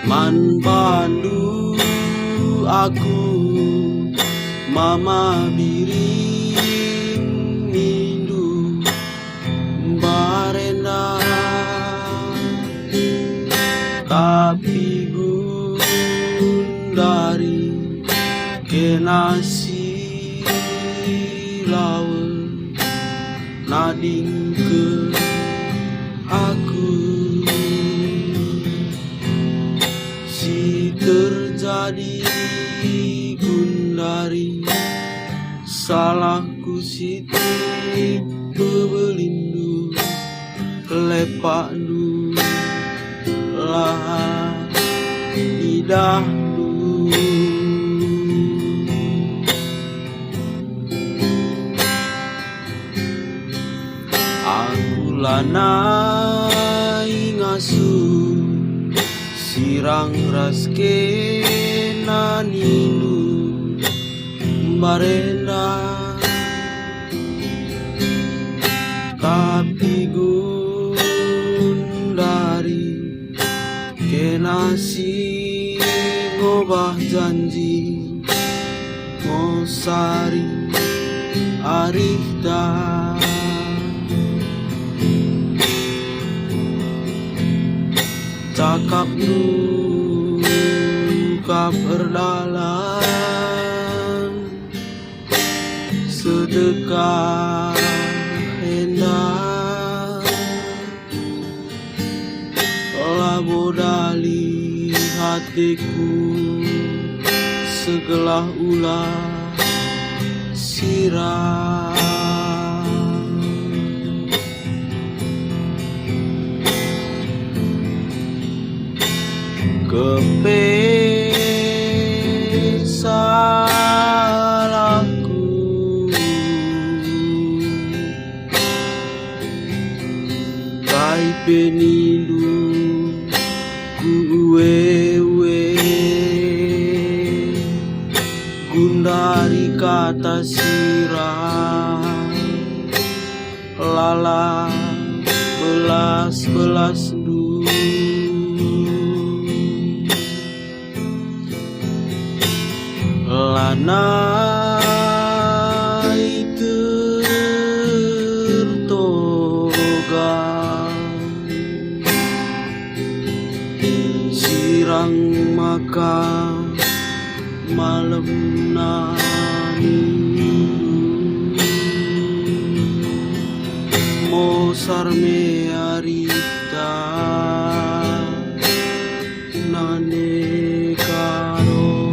Man pandu aku mama biring mindu barena tapi gundari kenasi lawan nading ke aku si terjadi gundari salahku siti bebelindu lepak du lah idahdu aku lanai ngasuh sirang raske naninu barenda tapi gundari kenasi ngobah janji ngosari arifda cakap nu kaperdalan sedekah hendak labodali hatiku segelah ulah sirah salahku kai penindu kuwewe gundari kata sirah lala belas du lanai tertoga sirang maka malam nani mosar me arita nane karo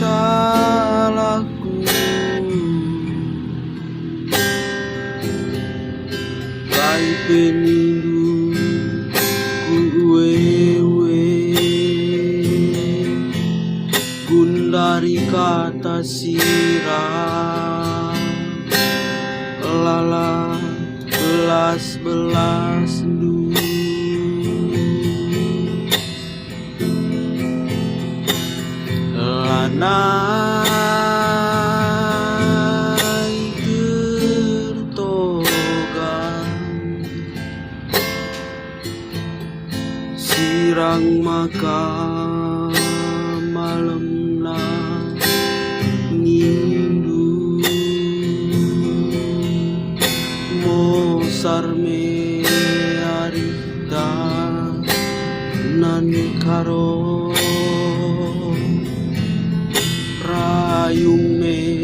salahku kai penindu kuwewe gundari kata sirah lala belas du lanai tertoga sirang maka malam ngindu mosar me arita nan karo rayung me